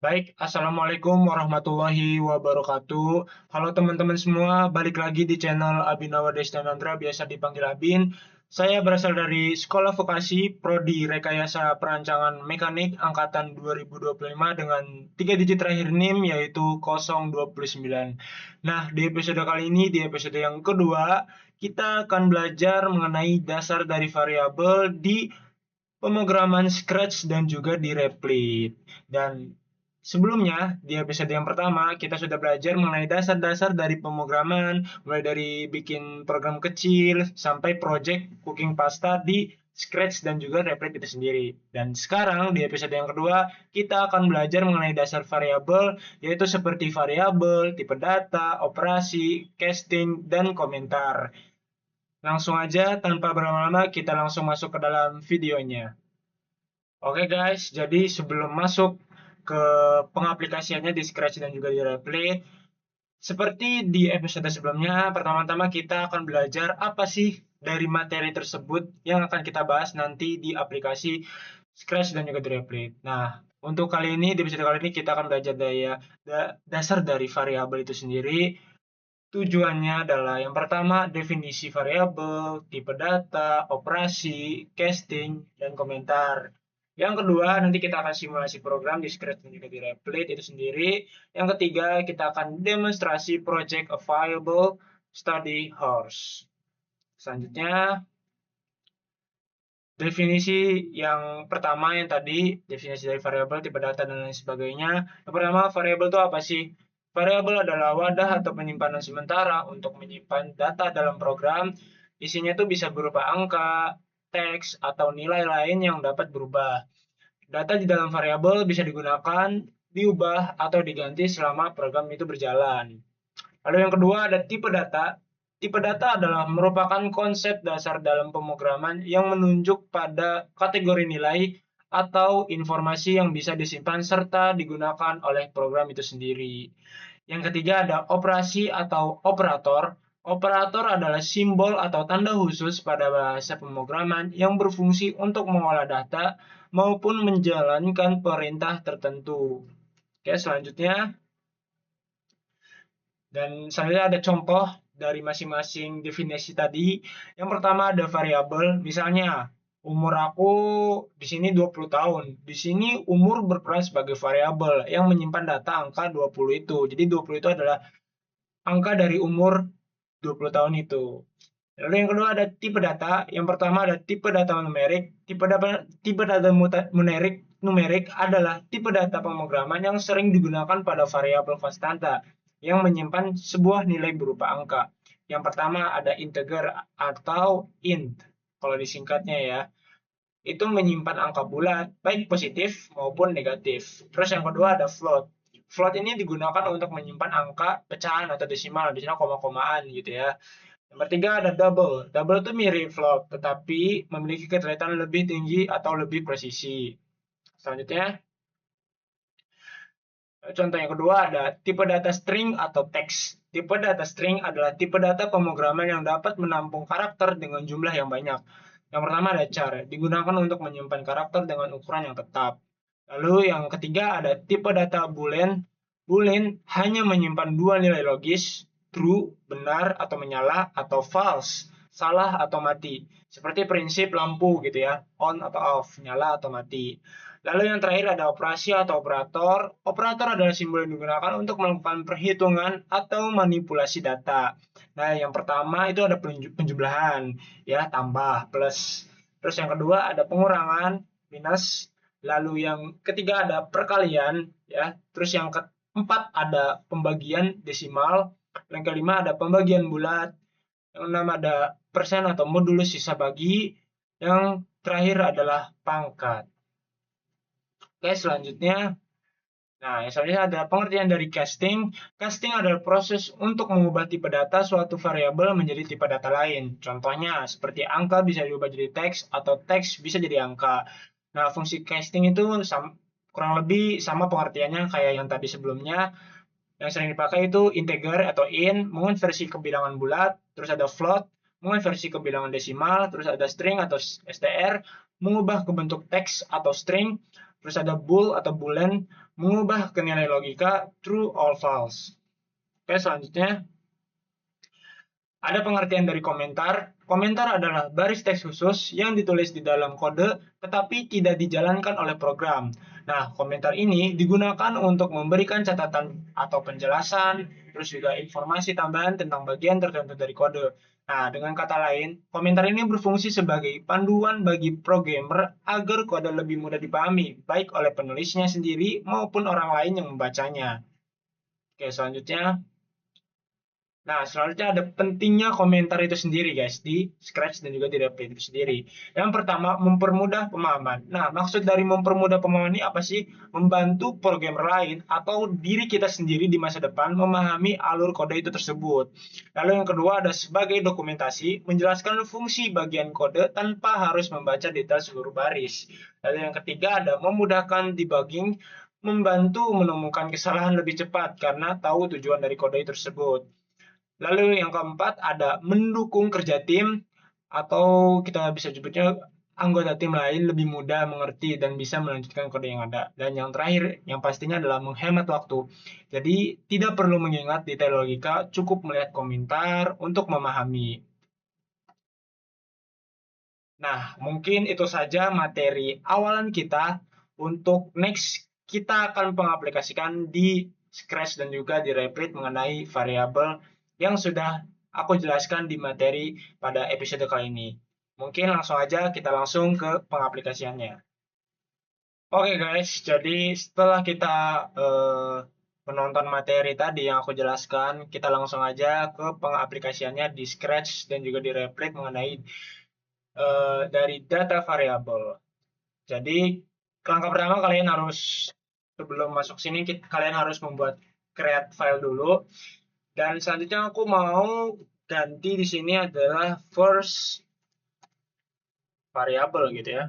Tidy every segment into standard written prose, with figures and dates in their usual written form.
Baik, Assalamualaikum warahmatullahi wabarakatuh. Halo teman-teman semua, balik lagi di channel Abinawa Destanandra, biasa dipanggil Abin. Saya berasal dari Sekolah Vokasi Prodi Rekayasa Perancangan Mekanik Angkatan 2025 dengan 3 digit terakhir NIM yaitu 029. Nah, di episode kali ini, di episode yang kedua, kita akan belajar mengenai dasar dari variabel di pemrograman Scratch dan juga di Replit. Dan sebelumnya, di episode yang pertama, kita sudah belajar mengenai dasar-dasar dari pemrograman, mulai dari bikin program kecil sampai project cooking pasta di Scratch dan juga Replit itu sendiri. Dan sekarang di episode yang kedua, kita akan belajar mengenai dasar variabel, yaitu seperti variabel, tipe data, operasi, casting, dan komentar. Langsung aja, tanpa berlama-lama, kita langsung masuk ke dalam videonya. Oke guys, jadi sebelum masuk ke pengaplikasiannya di Scratch dan juga di Replit, seperti di episode sebelumnya, pertama-tama kita akan belajar apa sih dari materi tersebut yang akan kita bahas nanti di aplikasi Scratch dan juga di Replit. Nah, untuk kali ini, di episode kali ini kita akan belajar dasar dari variabel itu sendiri. Tujuannya adalah yang pertama definisi variabel, tipe data, operasi, casting, dan komentar. Yang kedua, nanti kita akan simulasi program di Scratch dan juga di Replit itu sendiri. Yang ketiga, kita akan demonstrasi project a viable study horse. Selanjutnya, definisi yang pertama yang tadi, definisi dari variabel, tipe data, dan lain sebagainya. Yang pertama, variabel itu apa sih? Variabel adalah wadah atau penyimpanan sementara untuk menyimpan data dalam program. Isinya itu bisa berupa angka, teks, atau nilai lain yang dapat berubah. Data di dalam variabel bisa digunakan, diubah, atau diganti selama program itu berjalan. Lalu yang kedua ada tipe data. Tipe data adalah merupakan konsep dasar dalam pemrograman yang menunjuk pada kategori nilai atau informasi yang bisa disimpan serta digunakan oleh program itu sendiri. Yang ketiga ada operasi atau operator. Operator adalah simbol atau tanda khusus pada bahasa pemrograman yang berfungsi untuk mengolah data maupun menjalankan perintah tertentu. Oke, selanjutnya dan selanjutnya ada contoh dari masing-masing definisi tadi. Yang pertama ada variabel, misalnya umur aku di sini 20 tahun. Di sini umur berperan sebagai variabel yang menyimpan data angka 20 itu. Jadi 20 itu adalah angka dari umur 20 tahun itu. Lalu yang kedua ada tipe data. Yang pertama ada tipe data numerik. Tipe data numerik adalah tipe data pemrograman yang sering digunakan pada variabel konstanta yang menyimpan sebuah nilai berupa angka. Yang pertama ada integer atau int, kalau disingkatnya ya. Itu menyimpan angka bulat, baik positif maupun negatif. Terus yang kedua ada float. Float ini digunakan untuk menyimpan angka pecahan atau desimal, misalnya koma-komaan gitu ya. Yang ketiga ada double. Double itu mirip float, tetapi memiliki keterlibatan lebih tinggi atau lebih presisi. Selanjutnya, contoh yang kedua ada tipe data string atau teks. Tipe data string adalah tipe data pemrograman yang dapat menampung karakter dengan jumlah yang banyak. Yang pertama ada char, digunakan untuk menyimpan karakter dengan ukuran yang tetap. Lalu yang ketiga ada tipe data boolean. Boolean hanya menyimpan dua nilai logis, true, benar atau menyala, atau false, salah atau mati. Seperti prinsip lampu gitu ya, on atau off, nyala atau mati. Lalu yang terakhir ada operasi atau operator. Operator adalah simbol yang digunakan untuk melakukan perhitungan atau manipulasi data. Nah, yang pertama itu ada penjumlahan, ya, tambah, plus. Terus yang kedua ada pengurangan, minus. Lalu yang ketiga ada perkalian, ya. Terus yang keempat ada pembagian desimal. Yang kelima ada pembagian bulat. Yang enam ada persen atau modulus sisa bagi. Yang terakhir adalah pangkat. Oke, selanjutnya. Nah, yang selanjutnya ada pengertian dari casting. Casting adalah proses untuk mengubah tipe data suatu variabel menjadi tipe data lain. Contohnya, seperti angka bisa diubah jadi teks, atau teks bisa jadi angka. Nah, fungsi casting itu kurang lebih sama pengertiannya kayak yang tadi sebelumnya. Yang sering dipakai itu integer atau int, mengonversi ke bilangan bulat, terus ada float, mengonversi ke bilangan desimal, terus ada string atau str, mengubah ke bentuk teks atau string, terus ada bool atau boolean, mengubah ke nilai logika true or false. Oke, selanjutnya ada pengertian dari komentar. Komentar adalah baris teks khusus yang ditulis di dalam kode tetapi tidak dijalankan oleh program. Nah, komentar ini digunakan untuk memberikan catatan atau penjelasan, terus juga informasi tambahan tentang bagian tertentu dari kode. Nah, dengan kata lain, komentar ini berfungsi sebagai panduan bagi programmer agar kode lebih mudah dipahami, baik oleh penulisnya sendiri maupun orang lain yang membacanya. Oke, selanjutnya. Nah, selanjutnya ada pentingnya komentar itu sendiri, guys, di Scratch dan juga di Replit itu sendiri. Yang pertama, mempermudah pemahaman. Nah, maksud dari mempermudah pemahaman ini apa sih? Membantu programmer lain atau diri kita sendiri di masa depan memahami alur kode itu tersebut. Lalu yang kedua ada sebagai dokumentasi, menjelaskan fungsi bagian kode tanpa harus membaca detail seluruh baris. Lalu yang ketiga ada memudahkan debugging, membantu menemukan kesalahan lebih cepat karena tahu tujuan dari kode tersebut. Lalu yang keempat ada mendukung kerja tim atau kita bisa sebutnya anggota tim lain lebih mudah mengerti dan bisa melanjutkan kode yang ada. Dan yang terakhir yang pastinya adalah menghemat waktu. Jadi tidak perlu mengingat detail logika, cukup melihat komentar untuk memahami. Nah, mungkin itu saja materi awalan kita. Untuk next kita akan mengaplikasikan di Scratch dan juga di Replit mengenai variabel yang sudah aku jelaskan di materi pada episode kali ini. Mungkin langsung aja kita langsung ke pengaplikasiannya. Oke guys, jadi setelah kita menonton materi tadi yang aku jelaskan, kita langsung aja ke pengaplikasiannya di Scratch dan juga di Replit mengenai dari data variabel. Jadi langkah pertama kalian harus sebelum masuk sini kalian harus membuat create file dulu. Dan selanjutnya aku mau ganti di sini adalah first variable gitu ya.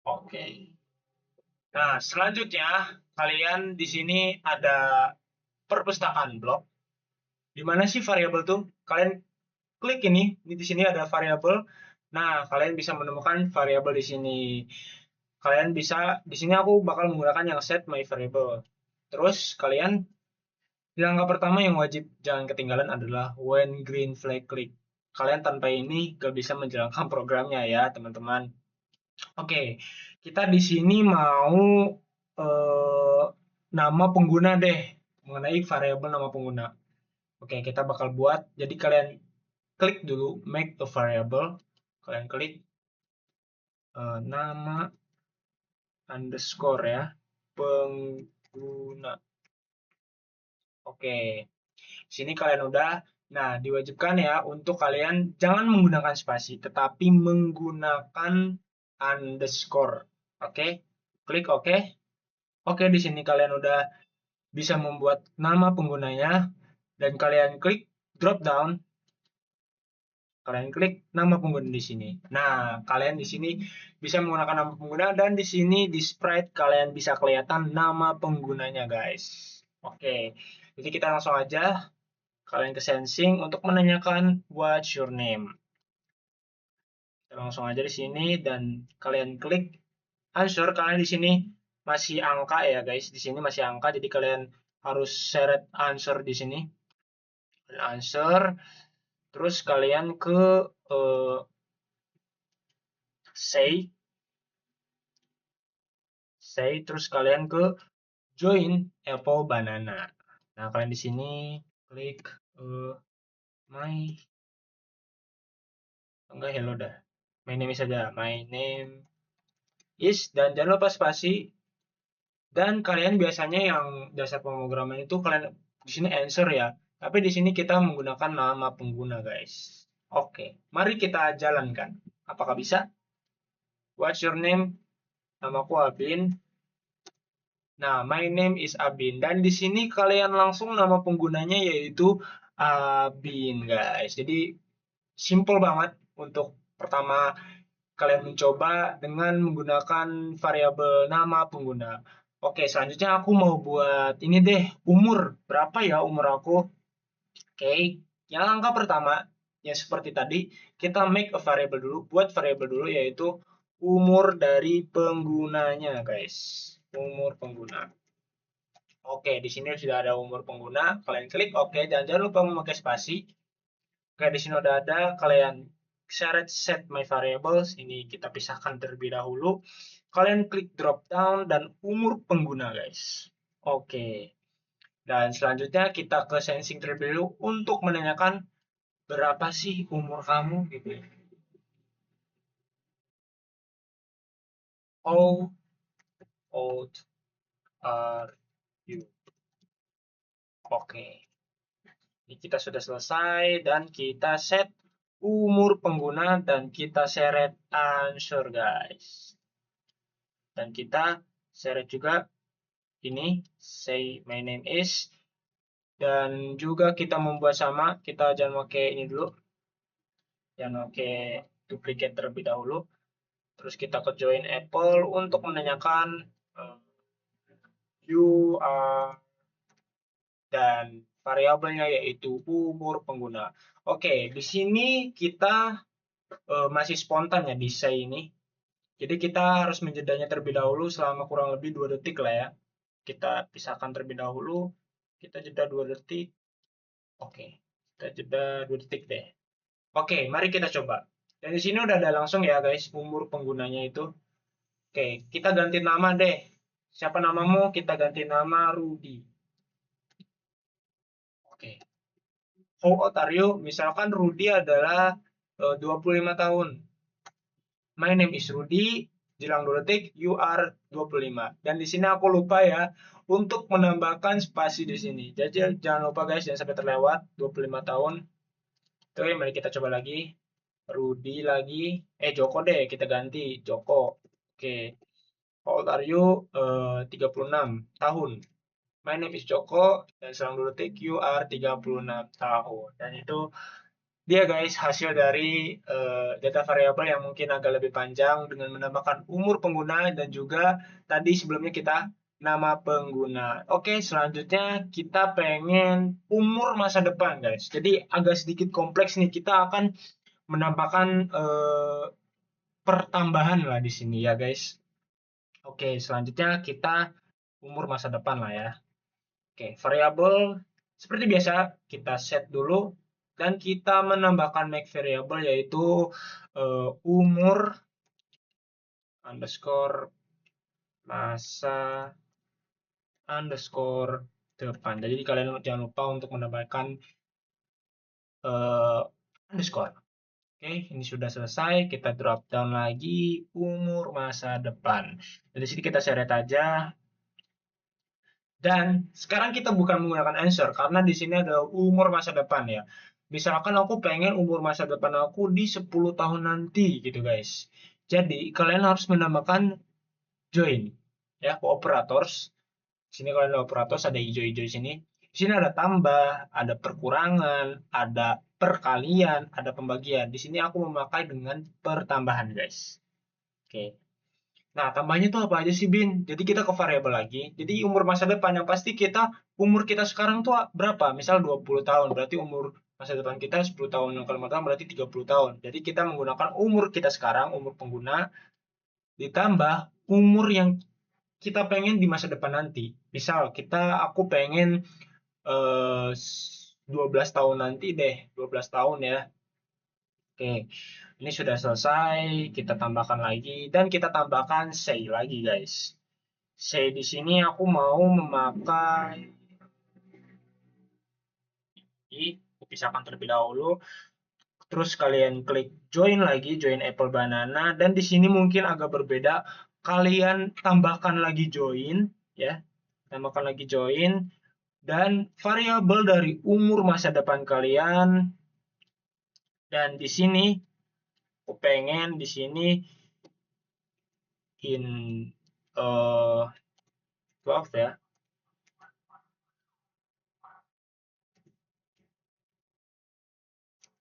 Oke. Nah, selanjutnya kalian di sini ada perpustakaan blok. Di mana sih variabel tuh? Kalian klik ini di sini ada variabel. Nah, kalian bisa menemukan variabel di sini. Kalian bisa di sini aku bakal menggunakan yang set my variable. Terus kalian di langkah pertama yang wajib jangan ketinggalan adalah when green flag click. Kalian tanpa ini gak bisa menjalankan programnya ya, teman-teman. Oke, kita di sini mau nama pengguna deh, mengenai variabel nama pengguna. Oke, kita bakal buat. Jadi kalian klik dulu make a variable. Kalian klik nama underscore ya pengguna. Oke, sini kalian udah. Nah, diwajibkan ya untuk kalian jangan menggunakan spasi, tetapi menggunakan underscore. Oke, klik oke. Oke, di sini kalian udah bisa membuat nama penggunanya dan kalian klik drop down. Kalian klik nama pengguna di sini. Nah, kalian di sini bisa menggunakan nama pengguna dan di sini di sprite kalian bisa kelihatan nama penggunanya, guys. Oke. Jadi kita langsung aja kalian ke sensing untuk menanyakan what's your name. Kita langsung aja di sini dan kalian klik answer. Kalian di sini masih angka ya, guys. Di sini masih angka, jadi kalian harus seret answer di sini. Answer. Terus kalian ke say, terus kalian ke join apple banana. Nah, kalian di sini klik my, enggak hello dah. My name is saja. My name is, dan jangan lupa spasi. Dan kalian biasanya yang dasar pemrograman itu kalian di sini answer ya. Tapi di sini kita menggunakan nama pengguna, guys. Oke, mari kita jalankan. Apakah bisa? What's your name? Namaku Abin. Nah, my name is Abin. Dan di sini kalian langsung nama penggunanya yaitu Abin, guys. Jadi simple banget untuk pertama kalian mencoba dengan menggunakan variabel nama pengguna. Oke, selanjutnya aku mau buat ini deh, umur. Berapa ya umur aku? Oke, yang langkah pertama, yang seperti tadi, kita make a variable dulu, buat variable dulu yaitu umur dari penggunanya, guys. umur pengguna. Oke, di sini sudah ada umur pengguna. Kalian klik oke, dan jangan lupa memakai spasi. Oke, di sini udah ada. Kalian syarat set my variables. Ini kita pisahkan terlebih dahulu. Kalian klik drop down dan umur pengguna, guys. Oke. Dan selanjutnya kita ke sensing terlebih dahulu untuk menanyakan berapa sih umur kamu gitu. How old are you? Oke. Ini kita sudah selesai dan kita set umur pengguna dan kita seret answer, guys. Dan kita seret juga ini say my name is, dan juga kita membuat sama. Kita jangan pakai ini dulu, jangan pakai duplicate terlebih dahulu. Terus kita ke join apple untuk menanyakan you are, dan variabelnya yaitu umur pengguna. Oke, di sini kita masih spontan ya di say ini. Jadi kita harus menjedanya terlebih dahulu selama kurang lebih 2 detik lah ya. Kita pisahkan terlebih dahulu. Kita jeda 2 detik. Oke, kita jeda 2 detik deh. Oke, mari kita coba. Dan di sini udah ada langsung ya guys umur penggunanya itu. Oke, kita ganti nama deh. Siapa namamu? Kita ganti nama Rudy. Oke. How old are you? Misalkan Rudy adalah 25 tahun. My name is Rudy. Jelang 2 detik, you are 25. Dan di sini aku lupa ya untuk menambahkan spasi di sini. Jadi jangan lupa guys, jangan sampai terlewat 25 tahun. Oke, mari kita coba lagi. Rudy lagi. Joko deh, kita ganti. Joko. Oke. How old are you? 36 tahun. My name is Joko. Dan selang 2 detik, you are 36 tahun. Dan itu dia guys hasil dari data variabel yang mungkin agak lebih panjang dengan menambahkan umur pengguna dan juga tadi sebelumnya kita nama pengguna. Oke, selanjutnya kita pengen umur masa depan guys. Jadi agak sedikit kompleks nih, kita akan menambahkan pertambahan lah di sini ya guys. Oke, selanjutnya kita umur masa depan lah ya. Oke, variabel seperti biasa kita set dulu dan kita menambahkan make variable yaitu umur underscore masa underscore depan. Jadi kalian jangan lupa untuk menambahkan underscore. Oke, ini sudah selesai. Kita drop down lagi umur masa depan. Dari sini kita seret aja. Dan sekarang kita bukan menggunakan answer karena di sini ada umur masa depan ya. Misalkan aku pengen umur masa depan aku di 10 tahun nanti gitu guys. Jadi kalian harus menambahkan join ya ke operators. Sini kalian ada operators, ada hijau-hijau di sini. Di sini ada tambah, ada perkurangan, ada perkalian, ada pembagian. Di sini aku memakai dengan pertambahan guys. Oke. Nah, tambahnya tuh apa aja sih, Bin? Jadi kita ke variabel lagi. Jadi umur masa depan yang pasti umur kita sekarang tuh berapa? Misal 20 tahun, berarti umur masa depan kita 10 tahun. Yang kalau tahun berarti 30 tahun. Jadi kita menggunakan umur kita sekarang, umur pengguna, ditambah umur yang kita pengen di masa depan nanti. Misal aku pengen 12 tahun nanti deh, 12 tahun ya. Oke, ini sudah selesai. Kita tambahkan lagi dan kita tambahkan say lagi, guys. Say di sini aku mau memakai ini, aku pisahkan terlebih dahulu. Terus kalian klik join lagi, join Apple Banana dan di sini mungkin agak berbeda. Kalian tambahkan lagi join ya. Tambahkan lagi join dan variabel dari umur masa depan kalian. Dan di sini aku pengen di sini in 12 ya.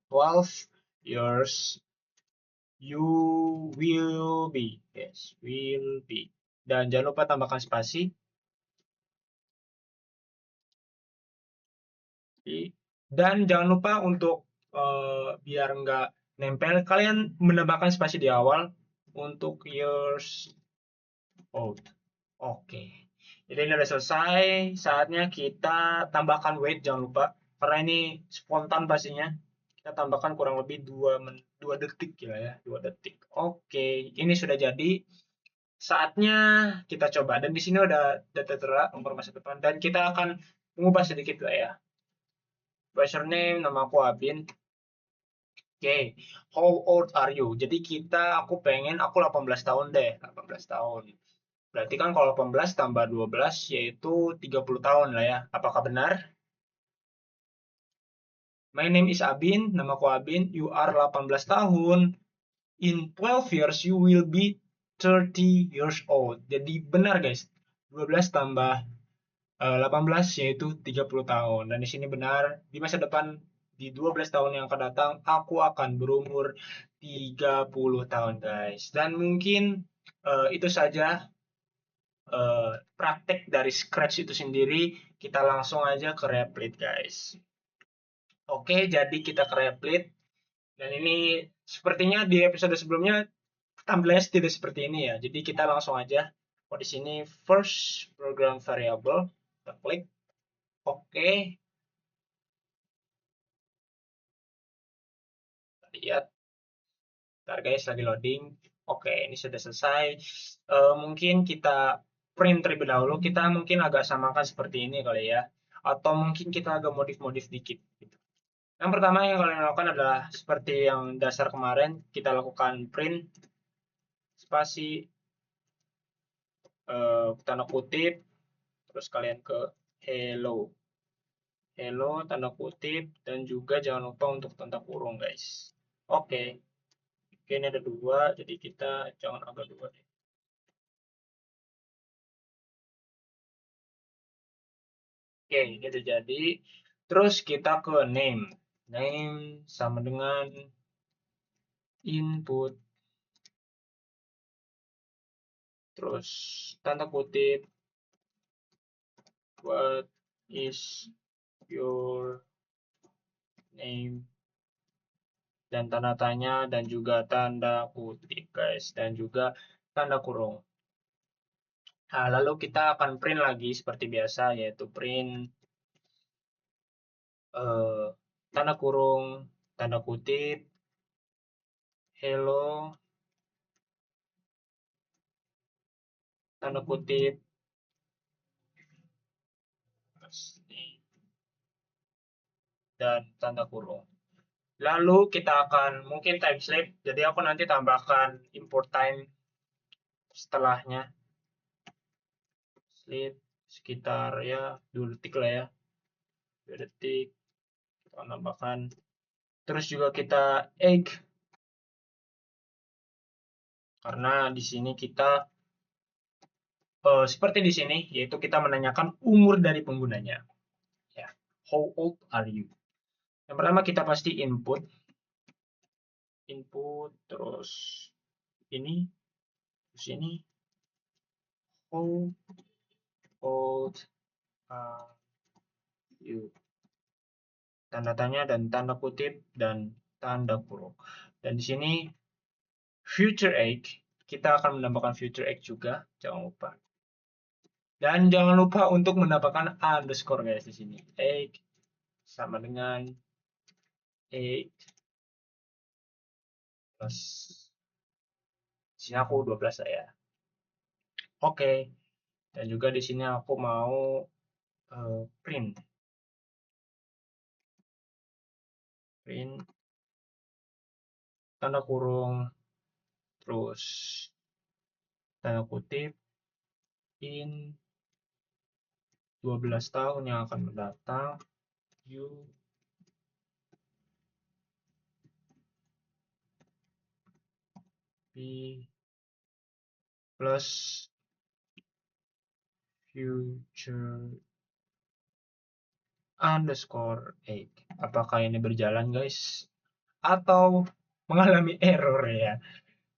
12 years you will be. Yes, will be. Dan jangan lupa tambahkan spasi. Dan jangan lupa untuk biar nggak nempel, kalian menambahkan spasi di awal untuk years old. Oke. Jadi ini udah selesai. Saatnya kita tambahkan weight, jangan lupa. Karena ini spontan pastinya. Kita tambahkan kurang lebih 2 detik ya, 2 detik. Oke, ini sudah jadi. Saatnya kita coba. Dan di sini udah data tertera informasi depan. Dan kita akan mengubah sedikit lah ya. Username, nama aku Abin. Oke, how old are you? Jadi aku pengen, aku 18 tahun deh, 18 tahun. Berarti kan kalau 18 tambah 12 yaitu 30 tahun lah ya. Apakah benar? My name is Abin, namaku Abin, you are 18 tahun. In 12 years you will be 30 years old. Jadi benar guys, 12 tambah 18 yaitu 30 tahun. Dan di sini benar, di masa depan di 12 tahun yang akan datang aku akan berumur 30 tahun guys. Dan mungkin itu saja praktek dari Scratch itu sendiri. Kita langsung aja ke Replit guys. Oke, jadi kita ke Replit. Dan ini sepertinya di episode sebelumnya thumbnail tidak seperti ini ya. Jadi kita langsung aja. Oh, di sini first program variable. Kita klik. Oke, kita lihat. Bentar guys, lagi loading. Oke, ini sudah selesai. Mungkin kita print terlebih dahulu. Kita mungkin agak samakan seperti ini kali ya. Atau mungkin kita agak modif-modif dikit. Gitu. Yang pertama yang kalian lakukan adalah seperti yang dasar kemarin. Kita lakukan print spasi tanda kutip. Terus kalian ke hello. Hello, tanda kutip. Dan juga jangan lupa untuk tanda kurung guys. Oke. Oke, ini ada 2. Jadi kita jangan agak 2 deh. Oke, ini udah jadi. Terus kita ke name. Name sama dengan input. Terus tanda kutip. What is your name? Dan tanda tanya dan juga tanda kutip guys. Dan juga tanda kurung. Nah, lalu kita akan print lagi seperti biasa yaitu print tanda kurung, tanda kutip, hello, tanda kutip, dan tanda kurung. Lalu kita akan mungkin time slip, jadi aku nanti tambahkan import time setelahnya. Slip sekitar ya 2 detik lah ya. 2 detik. Kita tambahkan. Terus juga kita egg. Karena di sini kita seperti di sini, yaitu kita menanyakan umur dari penggunanya. Ya, how old are you? Yang pertama kita pasti input, terus terus ini, how old are you? Tanda tanya dan tanda kutip dan tanda kurung. Dan di sini future egg, kita akan menambahkan future egg juga, jangan lupa. Dan jangan lupa untuk menambahkan underscore guys di sini. Egg sama dengan egg plus sini aku 12 ya. Oke. Dan juga di sini aku mau print tanda kurung terus tanda kutip in 12 tahun yang akan mendatang you be plus future underscore 8. Apakah ini berjalan guys? Atau mengalami error ya?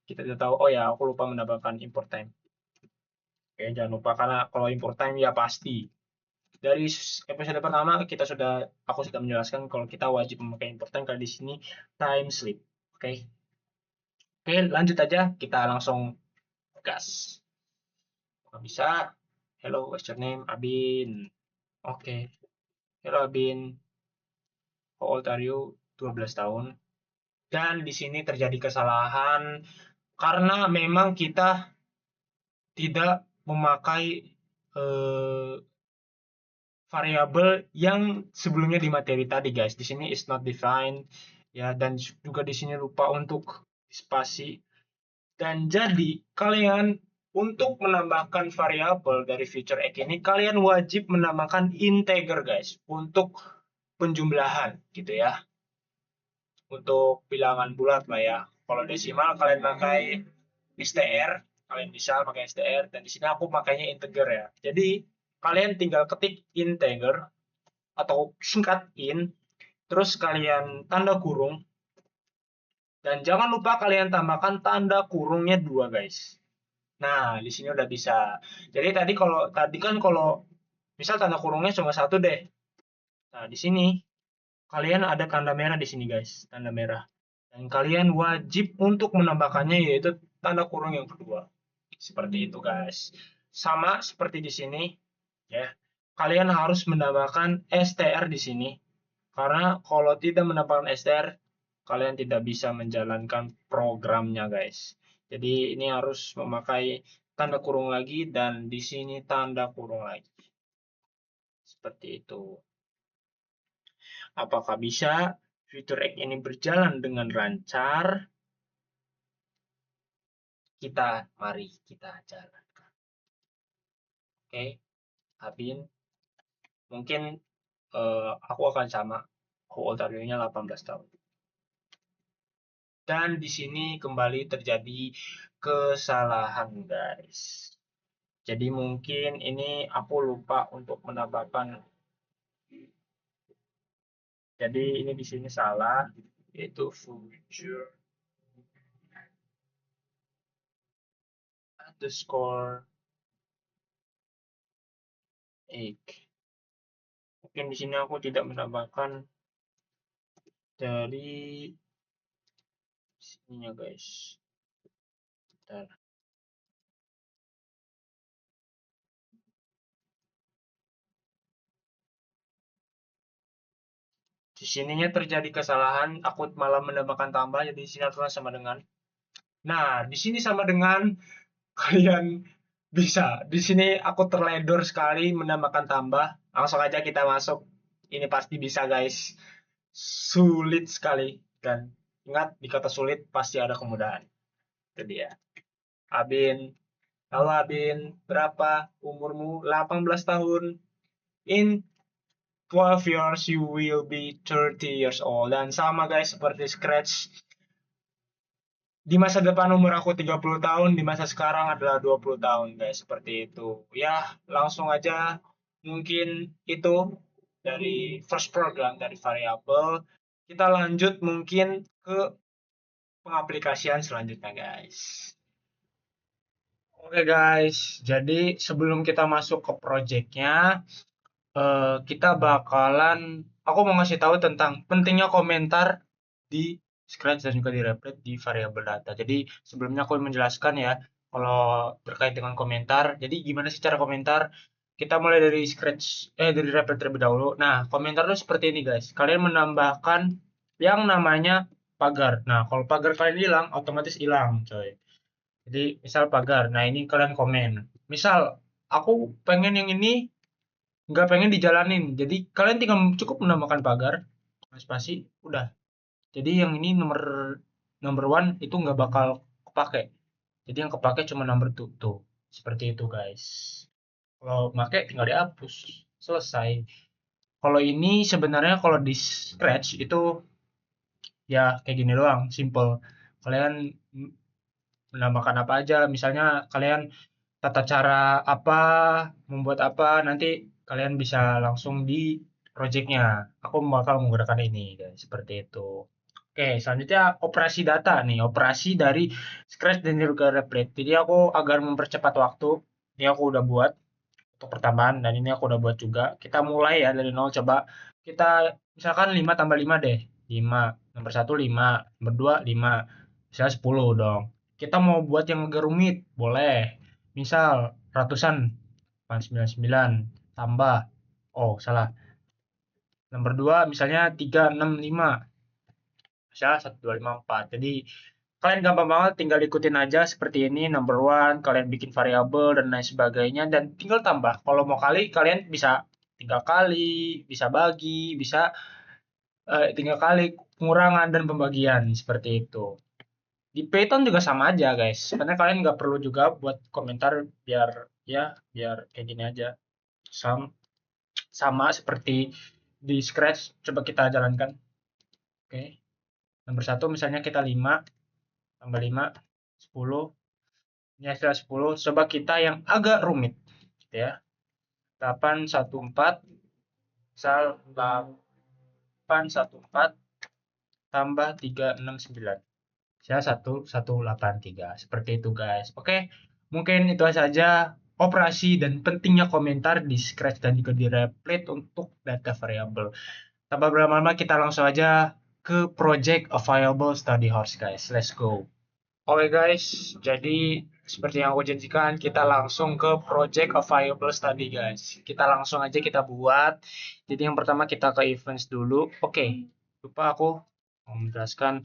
Kita tidak tahu. Oh ya, aku lupa menambahkan import time. Oke, jangan lupa karena kalau import time ya pasti. Dari episode pertama aku sudah menjelaskan kalau kita wajib memakai import time karena di sini time slip. Oke. Oke, lanjut aja. Kita langsung gas. Nggak bisa. Hello, what's your name? Abin. Oke. Hello Abin. How old are you? 12 tahun. Dan di sini terjadi kesalahan karena memang kita tidak memakai eh, variabel yang sebelumnya di materi tadi, guys. Di sini is not defined ya, dan juga di sini lupa untuk spasi. Dan jadi kalian untuk menambahkan variabel dari feature X ini kalian wajib menambahkan integer, guys, untuk penjumlahan gitu ya. Untuk bilangan bulat lah ya. Kalau desimal kalian pakai str, kalian bisa pakai str, dan di sini aku pakainya integer ya. Jadi kalian tinggal ketik integer atau singkat in, terus kalian tanda kurung, dan jangan lupa kalian tambahkan tanda kurungnya 2, guys. Nah, di sini udah bisa. Jadi tadi kan kalau misal tanda kurungnya cuma satu deh. Nah, di sini kalian ada tanda merah di sini, guys, tanda merah. Dan kalian wajib untuk menambahkannya yaitu tanda kurung yang kedua. Seperti itu, guys. Sama seperti di sini ya. Kalian harus menambahkan str di sini. Karena kalau tidak menambahkan str, kalian tidak bisa menjalankan programnya, guys. Jadi ini harus memakai tanda kurung lagi dan di sini tanda kurung lagi. Seperti itu. Apakah bisa fitur X ini berjalan dengan lancar? Mari kita jalankan. Oke, Abin, mungkin aku akan sama. Ultarionya 18 tahun. Dan di sini kembali terjadi kesalahan, guys. Jadi mungkin ini aku lupa untuk menambahkan. Jadi ini di sini salah, yaitu future underscore egg. Mungkin di sini aku tidak menambahkan dari sininya, guys. Bentar. Di sininya terjadi kesalahan, aku malah menambahkan tambah, jadi di sini harusnya sama dengan. Nah, di sini sama dengan kalian bisa. Di sini aku terledor sekali menambahkan tambah. Langsung aja kita masuk. Ini pasti bisa, guys. Sulit sekali. Dan ingat, di kata sulit pasti ada kemudahan. Itu dia. Abin. Halo Abin, berapa umurmu? 18 tahun. In 12 years you will be 30 years old. Dan sama, guys, seperti Scratch. Di masa depan umur aku 30 tahun, di masa sekarang adalah 20 tahun, guys. Seperti itu. Ya, langsung aja. Mungkin itu dari first program, dari variabel. Kita lanjut mungkin ke pengaplikasian selanjutnya, guys. Oke, guys. Jadi sebelum kita masuk ke projectnya, kita bakalan, aku mau ngasih tahu tentang pentingnya komentar di Scratch dan juga di Replit di variabel data. Jadi sebelumnya aku menjelaskan ya, kalau terkait dengan komentar. Jadi gimana sih cara komentar? Kita mulai dari dari Replit terlebih dahulu. Nah, komentar itu seperti ini, guys. Kalian menambahkan yang namanya pagar. Nah, kalau pagar kalian hilang, otomatis hilang, coy. Jadi misal pagar. Nah, ini kalian komen. Misal aku pengen yang ini nggak pengen dijalanin. Jadi kalian tinggal cukup menambahkan pagar, spasi, udah. Jadi yang ini number one itu nggak bakal kepake. Jadi yang kepake cuma number two tuh. Seperti itu, guys. Kalau pakai tinggal dihapus. Selesai. Kalau ini sebenarnya kalau di Scratch itu ya kayak gini doang, simple. Kalian menambahkan apa aja, misalnya kalian tata cara apa, membuat apa, nanti kalian bisa langsung di projectnya. Aku bakal menggunakan ini, guys, seperti itu. Oke, selanjutnya operasi data nih, operasi dari Scratch dan juga Replit. Jadi aku agar mempercepat waktu, ini aku udah buat untuk pertambahan dan ini aku udah buat juga. Kita mulai ya dari nol, coba kita misalkan 5 tambah 5 deh. 5, nomor 1 5, nomor 2 5, misalnya 10 dong. Kita mau buat yang agak rumit, boleh. Misal ratusan 499 tambah, oh salah, nomor 2 misalnya 365, misalnya 1254. Jadi kalian gampang banget tinggal ikutin aja seperti ini, number one, kalian bikin variabel dan lain sebagainya, dan tinggal tambah. Kalau mau kali, kalian bisa tinggal kali, bisa bagi, bisa tinggal kali pengurangan dan pembagian seperti itu. Di Python juga sama aja guys. Sebenarnya kalian nggak perlu juga buat komentar, biar ya biar kayak gini aja. Sama, sama seperti di Scratch. Coba kita jalankan. Oke. Nomor satu misalnya kita 5 tambah 5 10. Ini hasil 10. Coba kita yang agak rumit gitu ya. 814 misal 814 tambah 369. Ya, 1183. Seperti itu, guys. Oke, mungkin itu saja operasi dan pentingnya komentar di Scratch dan juga di Replit untuk data variable. Tanpa berlama-lama, kita langsung aja ke project available study horse, guys. Let's go. Oke, guys. Jadi, seperti yang aku janjikan, kita langsung ke project available study, guys. Kita langsung aja kita buat. Jadi, yang pertama kita ke events dulu. Oke, lupa aku mau menjelaskan.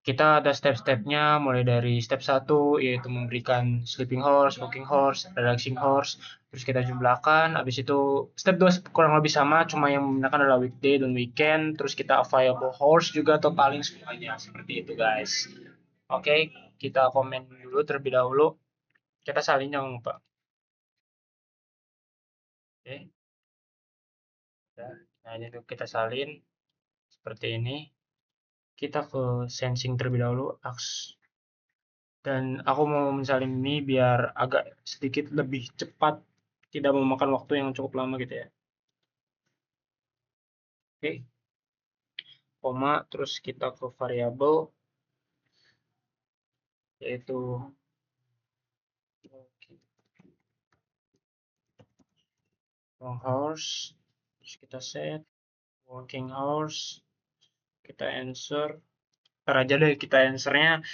Kita ada step-stepnya, mulai dari step 1 yaitu memberikan sleeping horse, walking horse, relaxing horse, terus kita jumlahkan. Habis itu step 2 kurang lebih sama, cuma yang menggunakan adalah weekday dan weekend. Terus kita available horse juga totalin semuanya, seperti itu guys. Oke, kita komen dulu terlebih dahulu. Kita salin jangan lupa. Oke, nah ini tuh kita salin seperti ini. Kita ke sensing terlebih dahulu, dan aku mau mensalin ini biar agak sedikit lebih cepat, tidak memakan waktu yang cukup lama gitu ya. Oke, koma, terus kita ke variabel yaitu long hours, terus kita set working hours, kita answer. Ntar aja deh kita answernya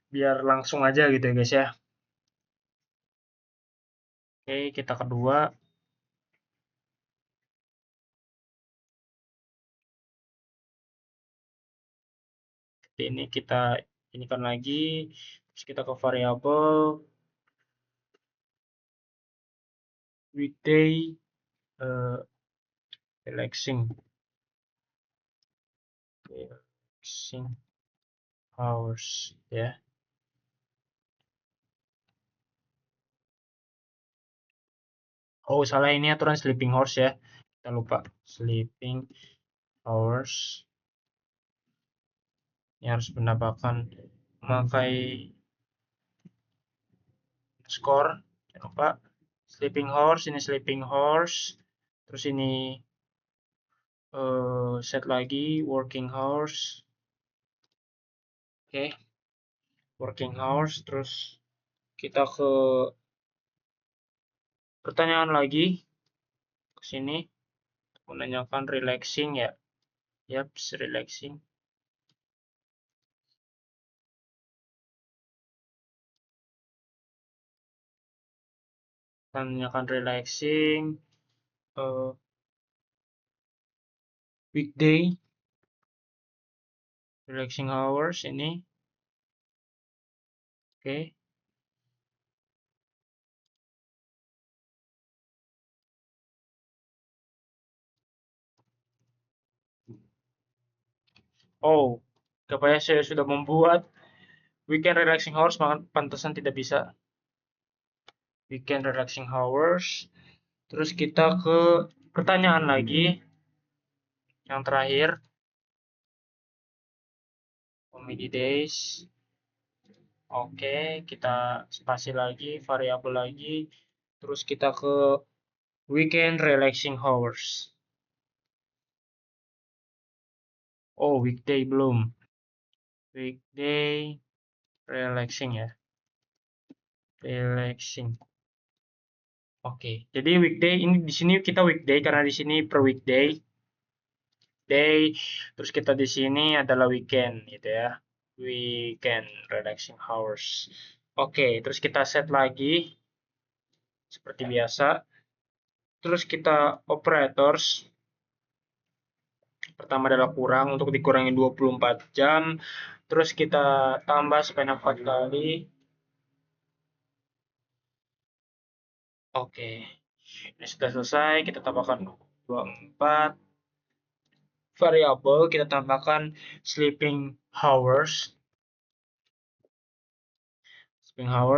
biar langsung aja gitu ya guys ya. Oke, kita kedua. Ini kita inikan lagi, terus kita ke variabel weekday relaxing hours ya. Oh, salah, ini aturan sleeping horse ya. Kita lupa. Sleeping hours. Ini harus menambahkan memakai skor. Jangan lupa. Sleeping horse, ini sleeping horse. Terus ini set lagi working horse. Oke. Working horse. Terus kita ke pertanyaan lagi. Ke sini. Menanyakan relaxing ya. Yap, relaxing. Menanyakan relaxing. Weekday. Relaxing hours ini. Oke. Oh, kebayang saya sudah membuat weekend relaxing hours, pantesan tidak bisa. Weekend relaxing hours. Terus kita ke pertanyaan lagi. Yang terakhir. Comedy days. Oke, kita spasi lagi, variabel lagi. Terus kita ke weekend relaxing hours. Oh, weekday belum. Weekday relaxing ya. Relaxing. Oke, jadi weekday ini di sini kita weekday karena di sini per weekday. Day, terus kita di sini adalah weekend gitu ya. Weekend relaxing hours. Oke, terus kita set lagi. seperti biasa. Terus kita operators, pertama adalah kurang, untuk dikurangi 24 jam. Terus kita tambah sebanyak 4 kali. Oke, ini sudah selesai. Kita tambahkan 24 variabel, kita tambahkan sleeping hours,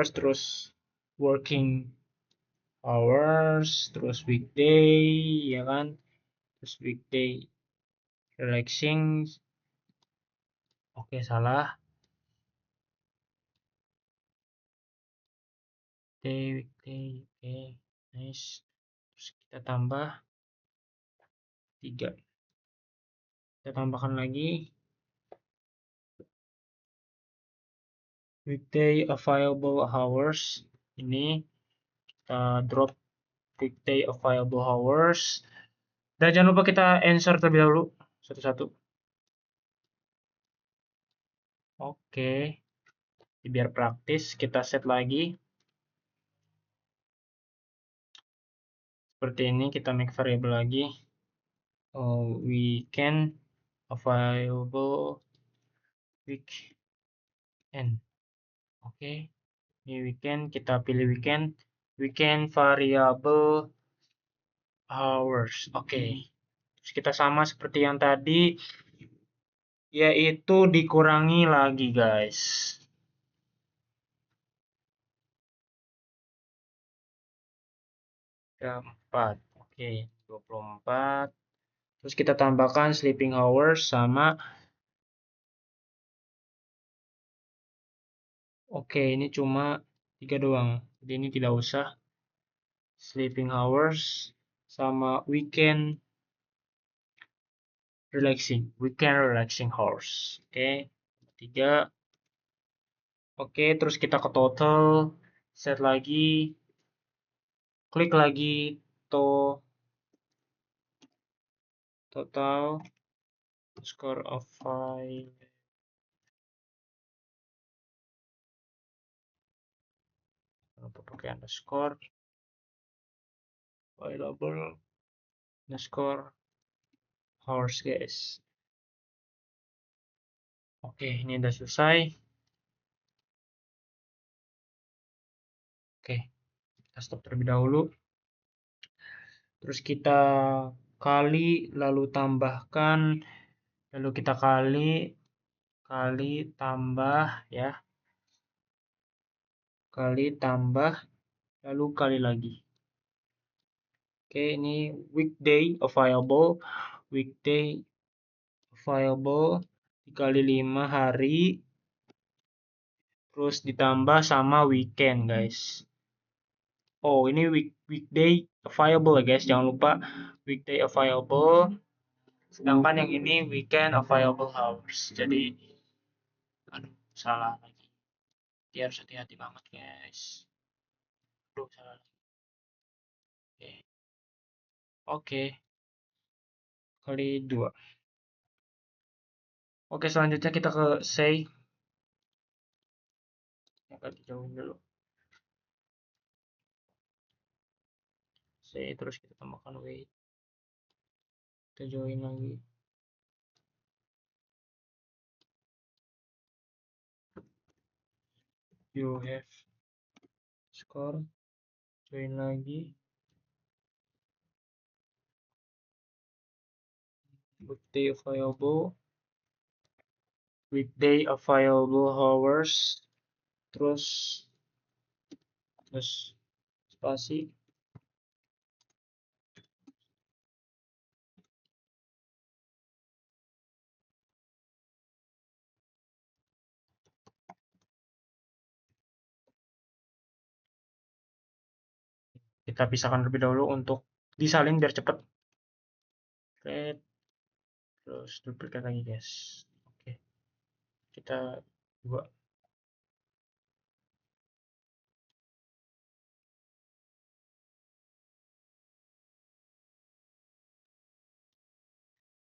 terus working hours, terus weekday, ya kan? Terus weekday relaxing. Oke, salah. Weekday, oke, nice. Terus kita tambah 3. Kita tambahkan lagi weekday available hours. Ini kita drop weekday available hours. Dan jangan lupa kita answer terlebih dahulu satu-satu. Oke, biar praktis kita set lagi seperti ini. Kita make variable lagi. Weekend available weekend. Oke, ini weekend, kita pilih weekend variable hours. Oke, terus kita sama seperti yang tadi, yaitu dikurangi lagi guys. 4. Oke, 24. Terus kita tambahkan sleeping hours sama. Oke, ini cuma 3 doang. Jadi ini tidak usah. Sleeping hours sama weekend relaxing hours. Oke, 3. Oke, terus kita ke total, set lagi, klik lagi to total score of file. Lupa pakai underscore available underscore hours guys. Oke, ini udah selesai. Oke, kita stop terlebih dahulu. Terus kita kali, lalu tambahkan, lalu kita kali tambah ya, kali tambah, lalu kali lagi. Oke, ini weekday available dikali 5 hari, terus ditambah sama weekend guys. Oh, ini weekday available ya guys, jangan lupa weekday available, sedangkan yang ini weekend available hours. Jadi aduh, salah lagi, dia harus hati-hati banget guys. Aduh, salah lagi. Oke, kali 2. Oke, selanjutnya kita ke say. Agak dijauhin dulu. Say, terus kita tambahkan wait. Kita join lagi. You have score. Join lagi. Weekday available hours. Terus spasi. Kita pisahkan terlebih dahulu untuk disalin biar cepat. Terus duplikat lagi guys. Oke, kita buat.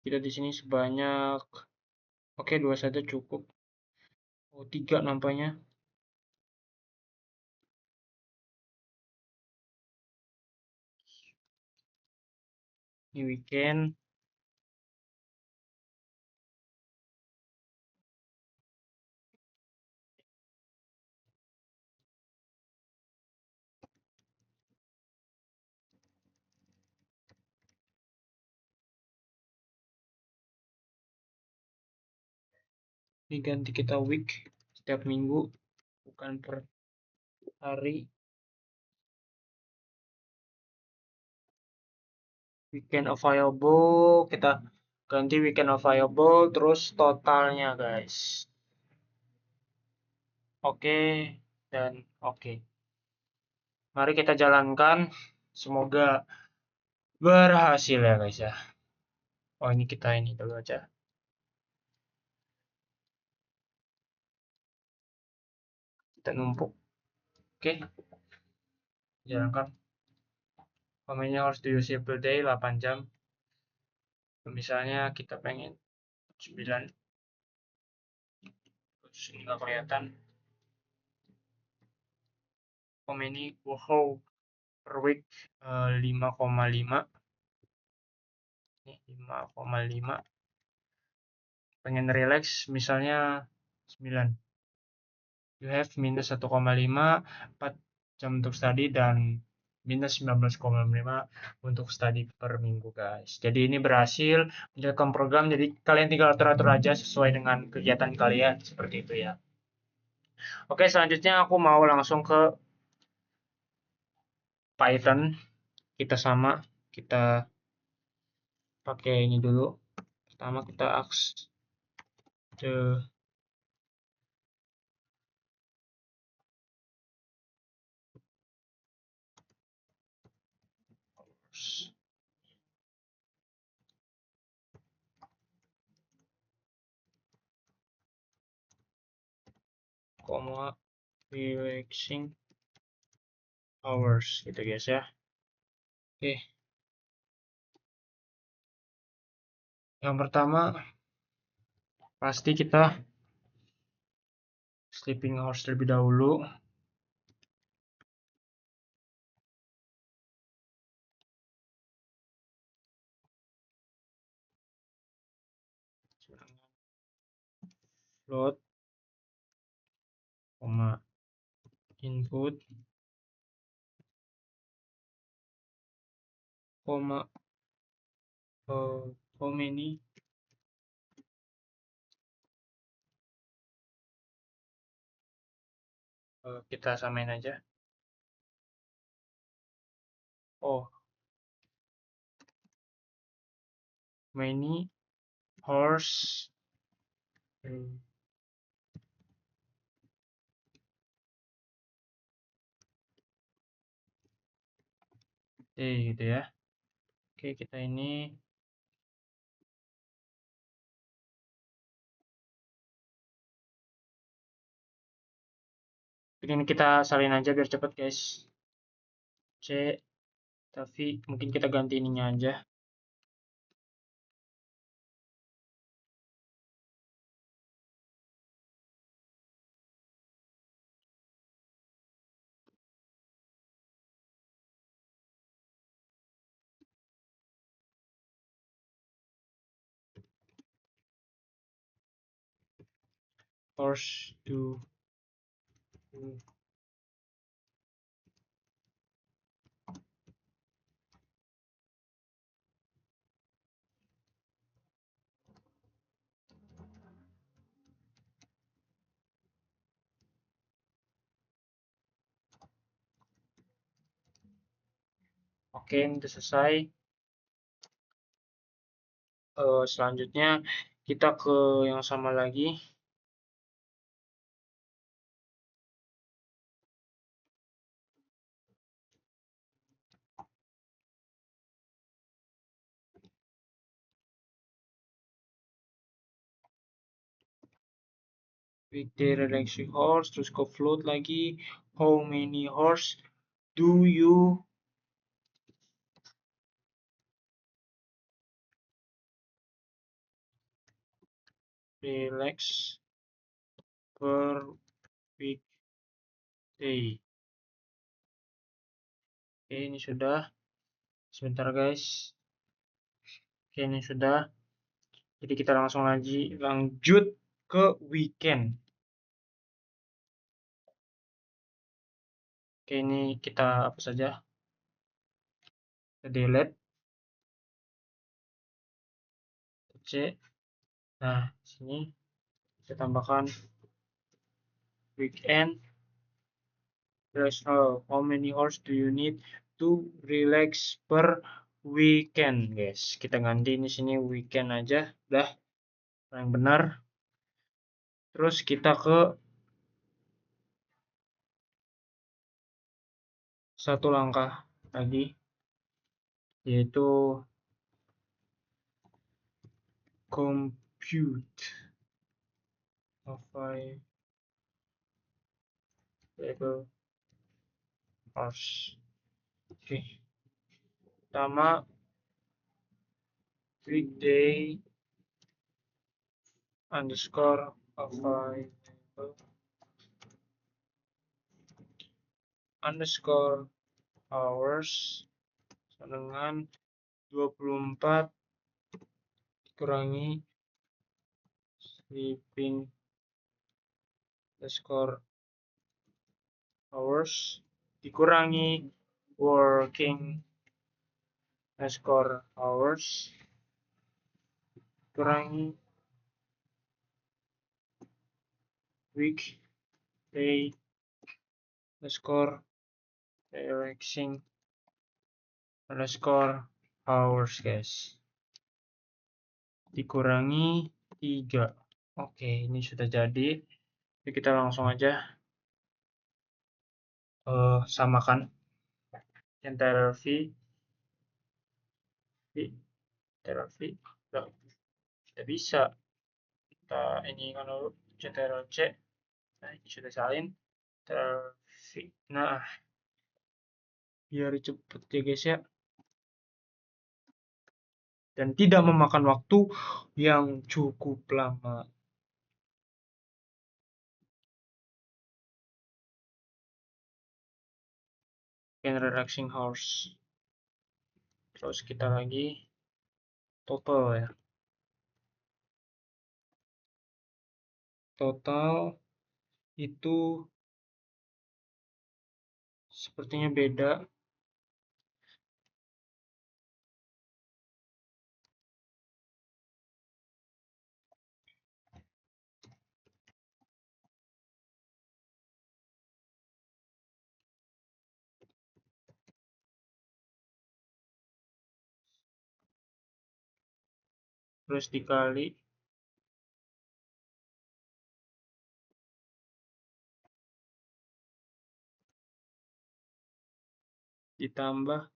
Kita di sini sebanyak, oke, 2 saja cukup. Oh, 3 nampaknya. Ini weekend. Ini ganti kita week, setiap minggu, bukan per hari. Weekend available, kita ganti weekend available, terus totalnya guys. Oke, dan oke. Mari kita jalankan, semoga berhasil ya guys ya. Oh ini kita ini dulu aja. Kita numpuk. Oke, jalankan. Pemainnya harus di per day 8 jam. Misalnya kita pengen 9, terus ini nggak kelihatan. Pemain ini wow per week 5,5. Ini 5,5. Pengen relax misalnya 9. You have minus 1,5, 4 jam untuk study, dan minus 19,5 untuk study per minggu guys. Jadi ini berhasil menjalankan program, jadi kalian tinggal atur-atur aja sesuai dengan kegiatan kalian, seperti itu ya. Oke, selanjutnya aku mau langsung ke Python. Kita pakai ini dulu. Pertama kita ask the relaxing hours gitu guys ya. Oke. Yang pertama pasti kita sleeping hours terlebih dahulu. Float, input, how many kita samain aja. Oh, many horse gitu ya. Oke, kita ini kita salin aja biar cepet guys. C, tapi mungkin kita ganti ininya aja. Horse to Oke, ini udah selesai. Selanjutnya kita ke yang sama lagi. Weekday relaxing horse, terus ke float lagi. How many horse do you relax per weekday? Oke, ini sudah. Sebentar guys. Oke, ini sudah. Jadi kita langsung lanjut ke weekend. Oke, ini kita hapus saja. Kita delete. C. Nah, sini kita tambahkan weekend. How many hours do you need to relax per weekend, guys? Kita ganti ini sini weekend aja, udah yang benar. Terus kita ke satu langkah lagi, yaitu compute available hours. Oke, pertama weekday underscore available underscore hours sama dengan 24 dikurangi sleeping underscore hours dikurangi working underscore hours dikurangi weekday underscore relaxing underscore hours, guys, dikurangi 3. Oke, ini sudah jadi. Jadi kita langsung aja samakan central V tidak bisa. Kita ini kan dulu central C. Nah, ini sudah salin central V. Nah, biar cepet ya guys ya, dan tidak memakan waktu yang cukup lama. Relaxing hours. Terus kita lagi total ya. Total itu sepertinya beda. Terus dikali ditambah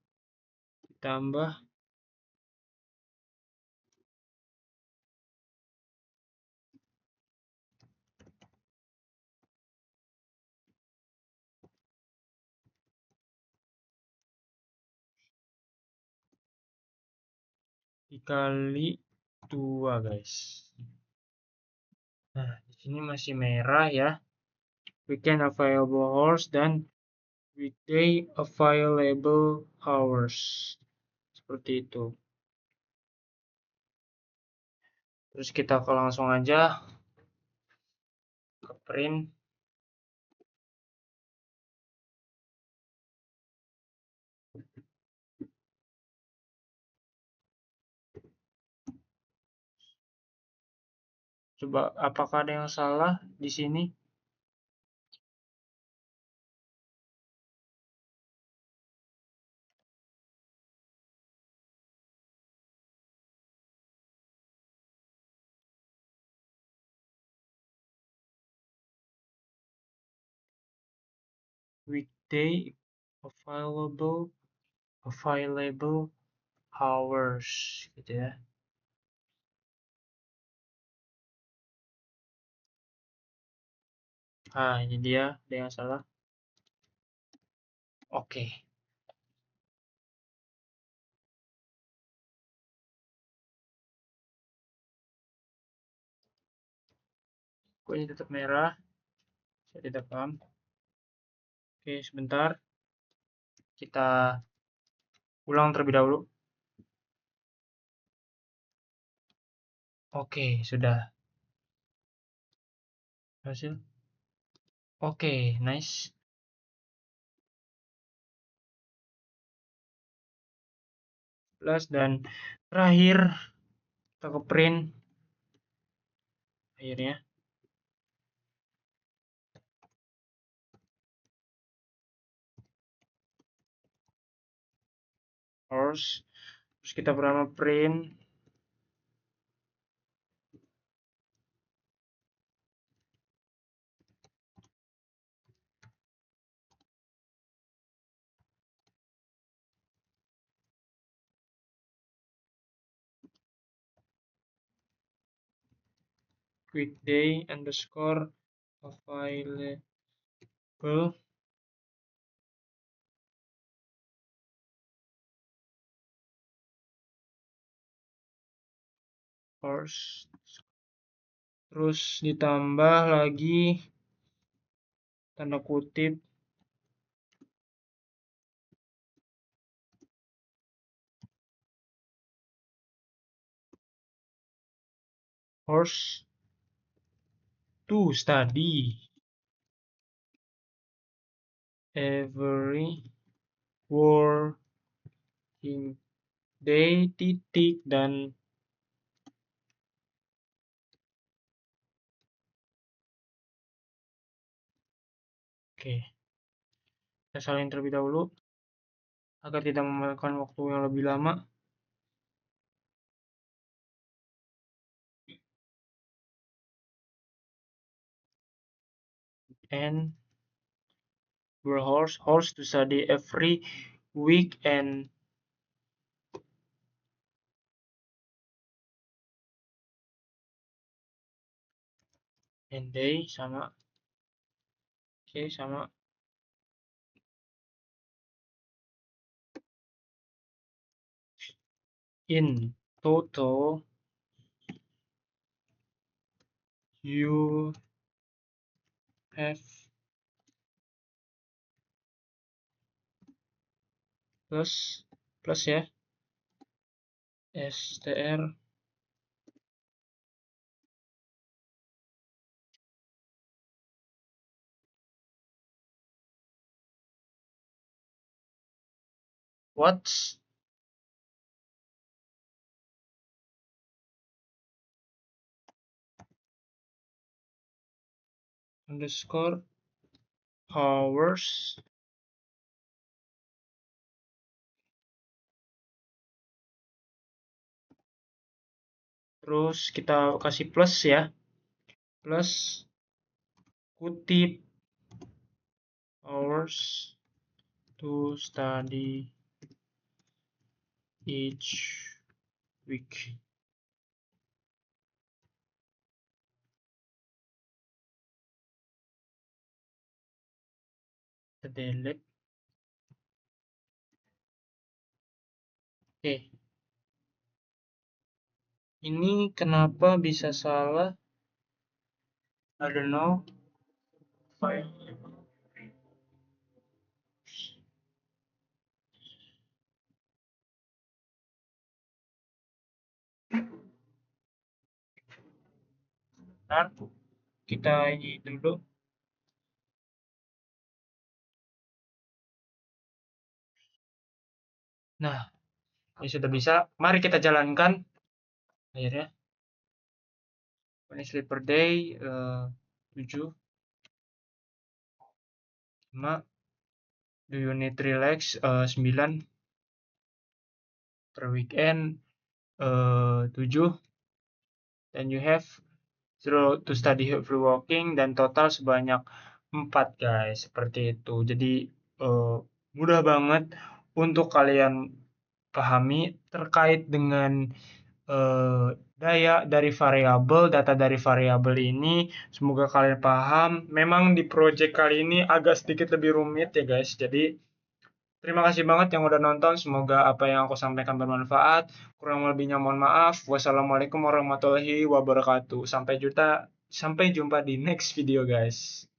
dikali 2, guys. Nah, di sini masih merah ya. Weekend available hours dan weekday available hours. Seperti itu. Terus kita langsung aja ke print. Coba apakah ada yang salah di sini? Weekday available hours gitu ya. Ah, ini dia, ada yang salah. Oke. Kok ini tetap merah? Saya tidak paham. Oke, sebentar. Kita ulang terlebih dahulu. Oke, sudah. Hasil. Oke, nice. Plus dan terakhir kita ke print akhirnya. Terus kita pertama print weekday underscore available course, terus ditambah lagi tanda kutip course to study every working day titik dan oke, kita salin terlebih dahulu agar tidak memakan waktu yang lebih lama. And horse to study every week and day sama. Oke, sama. In total you have plus ya str what's underscore hours terus kita kasih plus ya, plus kutip hours to study each week. Kita delete. Oke, ini kenapa bisa salah? I don't know. Bentar, kita ini dulu. Nah, ini sudah bisa. Mari kita jalankan. Akhirnya. One sleep per day 7. 5. Do you need relax 9. Per weekend 7. Dan you have 0 to study every walking dan total sebanyak 4 guys, seperti itu. Jadi mudah banget untuk kalian pahami terkait dengan data dari variabel ini. Semoga kalian paham. Memang di project kali ini agak sedikit lebih rumit ya guys. Jadi terima kasih banget yang udah nonton. Semoga apa yang aku sampaikan bermanfaat. Kurang lebihnya mohon maaf. Wassalamualaikum warahmatullahi wabarakatuh. Sampai jumpa di next video guys.